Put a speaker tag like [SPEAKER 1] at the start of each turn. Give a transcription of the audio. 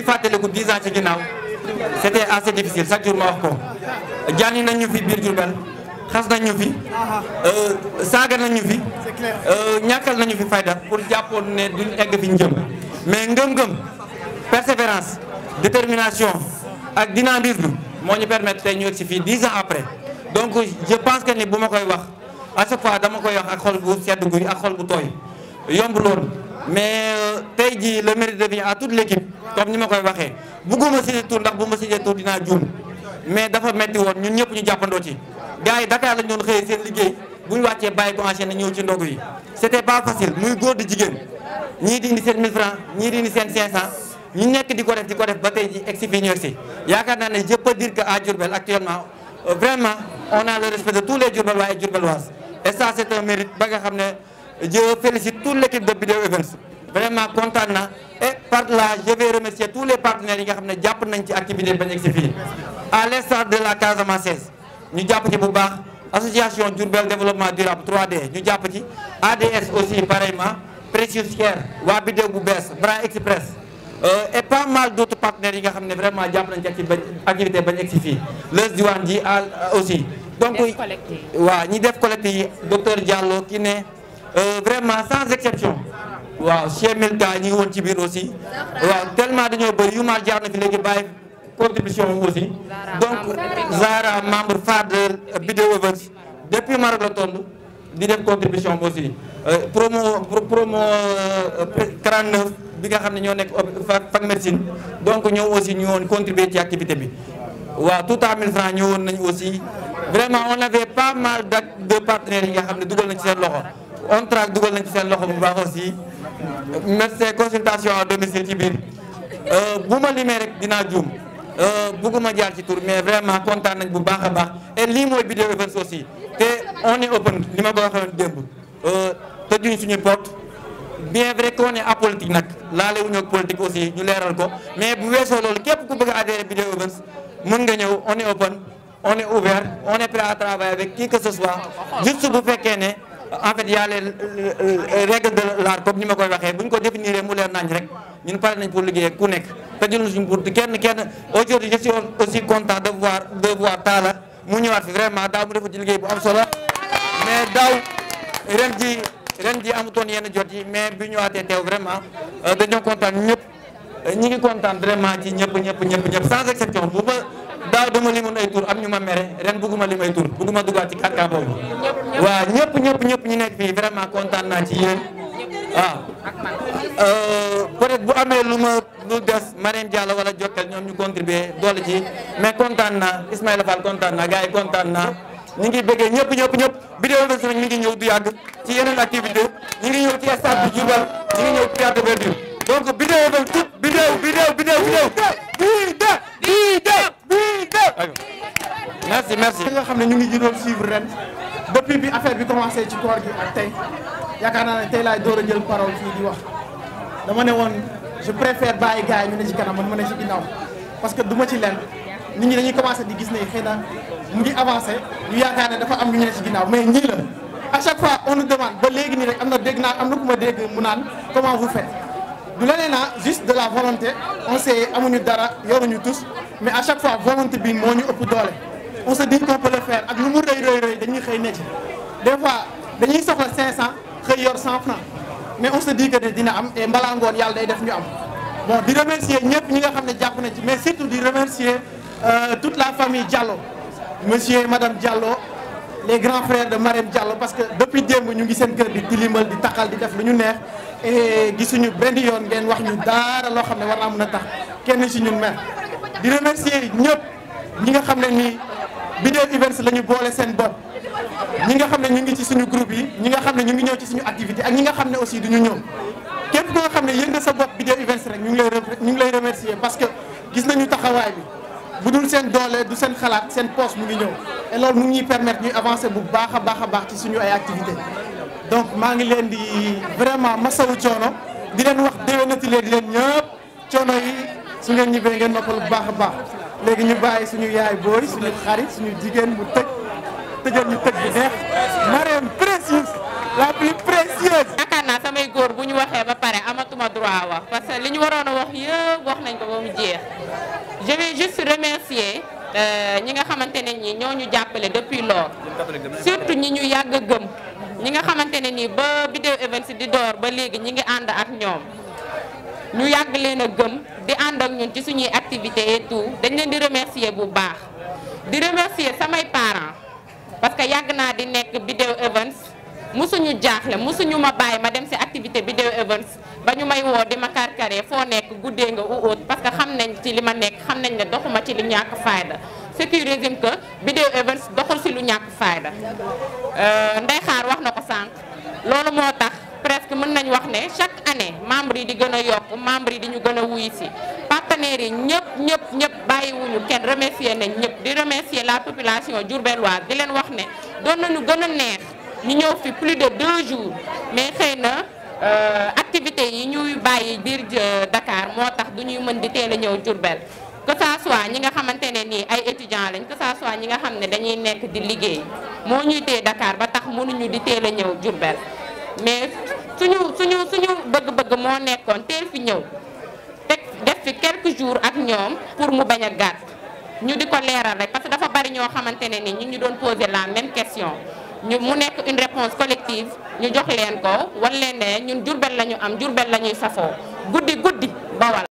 [SPEAKER 1] ngi fàttaliku 10 ans ci ginnaaw c'était assez difficile chaque jour ma wax ko jànni nañ ñu fi biir Diourbel xas nañ ñu fi saaga nañ ñu fi ñàkkal nañu fi fayda pour jàppoon ne duñ egg fi ñu jëm mais ngëm-ngëm persévérance détermination ak dynamisme moo ñu permettre tey ñu egg si fii 10 ans après donc je pense que ni bu ma koy wax à chaque fois dama koy wax ak xol bu sedd guy ak xol bu tooy yomb loolu mais tey jii le mérite revient à toute l'équipe comme ni ma koy waxee bugguma citer tur ndax bu ma citer tur dinaa juum mais dafa metti woon ñun ñëpp ñu jàppandoo ci gars yi Dakar lañ doon xëyee seen liggéey bu ñu wàccee bàyyi ko enchaîné ñëw ci ndogu yi c'était pas facile muy góor di jigéen ñii di indi seen 1000 francs ñii di indi seen 500 ñu nekk di ko def ba tey ji egsi fii ñu egsi yaakaar naa ne je peux dire que à Diourbel actuellement vraiment on a le respect de tous les Diourbellois et Diourbelloises et ça c'est un mérite ba nga xam ne je félicite toute l'équipe de Bidew Events vraiment kontaan na et par là je vais remercier tous les partenaires yi nga xam ne jàpp nañ ci activité bañ egsi fii à l'instar de la Casamançaise ñu jàpp ci bu baax association Diourbel développement durable 3D ñu jàpp ci ADS aussi pareillement Precious Care waa Bidew bu bees Bra Express et pas mal d'autres partenaires yi nga xam ne vraiment jàpp nañ ci activité bañ egsi fii les diwaan ji aussi donc waaw ñi def collecte yi docteur Diallo ki ne vraiment sans exception waaw chez Milka ñi ngi woon ci biir aussi waaw tellement dañoo bëri yu ma jaar na fi léegi bàyyi contribution aussi donc Zara membre phare de Bidew Events depuis Maroc la toll di def contribution aussi promo 49 bi nga xam ne ñoo nekk fac médecine donc ñëw aussi ñu woon contribuer ci activité bi waaw tout à 1000 francs ñëwoon nañu aussi vraiment on avait pas mal de partenaires yi nga xam ne dugal nañ ci seen loxo on track dugal nañ ci seen loxo bu baax aussi médecin consultation à domicile ci biir bu ma limee rek dinaa juum bugguma jaar ci tur mais vraiment kontaan nañ bu baax a baax et lii mooy Bidew Events aussi te on est open li ma ko waxee démb tëjuñ suñu porte bien vrai qu'on est apolitique nag laale wuñu ak politique aussi ñu leeral ko mais bu weesoo loolu képp ku bëgg a adhérer Bidew Events mën nga ñëw on est open on est ouvert on est prêt à travailler avec qui que ce soit juste bu fekkee ne en fait y a les règles de l'art comme ni ma koy waxee bu ñu ko définir mu leer nañ rek ñun pare nañ pour liggéey ku nekk tëjul suñu pour kenn aujourd'hui je suis aussi content de voir Talla mu ñëwaat fi vraiment daaw mu defa ci liggéey bu am solo mais daaw ren ji amutoon yenn jot yi mais bi ñëwaatee teew vraiment dañoo kontaan ñëpp ñi ngi kontaan vraiment ci ñëpp sans exception bu ma daaw dama limoon ay tur am ñu ma mere ren bëgguma lim ay tur bëgguma duggaat ci kàddaa boobu waaw ñëpp ñu nekk fii vraiment kontaan naa ci yéen waaw peut-être bu amee lu des Mariam Diallo wala Jokal ñoom ñu contribuer doole ci mais kontaan naa Ismaïla Fall kontaan naa gars yi kontaan naa ñu ngi bëggee ñëpp Bidew Events nag ñu ngi ñëw du yàgg ci yeneen activité ñu ngi ñëw ci stade bu Diourbel ñu ngi ñëw théâtre de verdure donc Bidew Events tout Bidew merci
[SPEAKER 2] nga xam ne ñu ngi ji doon suivre ren depuis bi affaire bi commencé ci koor gi ak tey yaakaar naa ne tey laay door a jël parole fii di wax dama ne woon je préfère bàyyi gars yi ñu ne ci kanam man ma ne ci ginnaaw parce que du ma ci leen nit ñi dañuy commencé di gis ne xëy na mu ngi avancé ñu yaakaar ne dafa am ñu ne ci ginnaaw mais ñii la à chaque fois on nous demande ba léegi nii rek am na ku ma dégg mu naan comment vous faites du leneen naa juste de la volonté on sait amuñu dara yoruñu tous mais à chaque fois volonté bi moo ñu ëpp doole on se dit qu'on peut le faire ak lu mu rëy dañuy xëy ne ci des fois dañuy soxla 500 xëy yor 100 francs mais on se dit que dina am et mbalaa ngoon yàlla day def ñu am bon di remercier ñëpp ñi nga xam ne jàpp nañ ci mais surtout di remercier toute la famille Diallo monsieur et madame Diallo les grands frères de Marème Diallo parce que depuis démb ñu ngi seen kër di tilimal di taxal di def lu ñu neex et gisuñu benn yoon ngeen wax ñu dara loo xam ne war naa mën a tax kenn ci ñun mer di remercier ñëpp ñi nga xam ne nii Bidew Events la ñu boole seen bopp ñi nga xam ne ñu ngi ci suñu groupe yi ñi nga xam ne ñu ngi ñëw ci suñu activité ak ñi nga xam ne aussi duñu ñëw képp ko nga xam ne yëg nga sa bopp Bidew Events rek ñu ngi lay remercier parce que gis nañu taxawaay bi bu dul seen doole du seen xalaat seen poste mu ngi ñëw et loolu mu ngi ñuy permettre ñuy avancer bu baax a baax ci suñu ay activité donc maa ngi leen di vraiment masawu coono di leen wax déwénati leen di leen ñëpp coono yi su ngeen ñibbee ngeen noppal bu baax a baax léegi ñu bàyyi suñu yaay booy suñu xarit suñu jigéen bu tëjal ñu tëj bu neex Marème précieuse la plus précieuse.
[SPEAKER 3] yaakaar naa samay góor góor bu ñu waxee ba pare amatuma droit wax parce que li ñu waroon a wax yëpp wax nañ ko ba mu jeex. Je vais juste remercier ñi nga xamante ne ñi ñoo ñu jàppale depuis lors surtout ñi ñu yàgg a gëm ñi nga xamante ne nii ba Video Events di door ba léegi ñi ngi ànd ak ñoom ñu yàgg leen a gëm di ànd ak ñun ci suñuy activités et tout dañ leen di remercier bu baax di remercier samay parents parce que yàgg naa di nekk Video Events musuñu jaaxle musuñu ma bàyyi ma dem ci activité Video Events ba ñu may woo di ma karkaree foo nekk guddee nga u óot parce que xam nañ ci li ma nekk xam nañ ne doxuma ci lu ñàkk fayda ce qui résume que Video Events doxul ci lu ñàkk fayda Ndeye Xaar wax na ko sànq loolu moo tax presque mën nañ wax ne chaque année membres yi di gën a yokk membres yi di ñu gën a wuy si partenaires yi ñëpp bàyyiwuñu kenn remercier nañ ñëpp di remercier la population diourbelloise di leen wax ne doon nañu gën a neex ñu ñëw fi plus de 2 jours mais xëy na activités yi ñuy bàyyi biir Dakar moo tax du ñuy mën di teel a ñëw Diourbel que ça soit ñi nga xamante ne nii ay étudiants lañ que ça soit ñi nga xam ne dañuy nekk di liggéey moo ñuy téye Dakar ba tax mënuñu di teel a ñëw Diourbel mais suñu bëgg-bëgg moo nekkoon teel fi ñëw teg def fi quelques jours ak ñoom pour mu bañ a gàtt ñu di ko leeral rek parce que dafa bari ñoo xamante ne ni ñu doon poser la même question mu nekk une réponse collective ñu jox leen ko wan leen ne ñun Diourbel la ñu am Diourbel la ñuy safoo guddi Bawal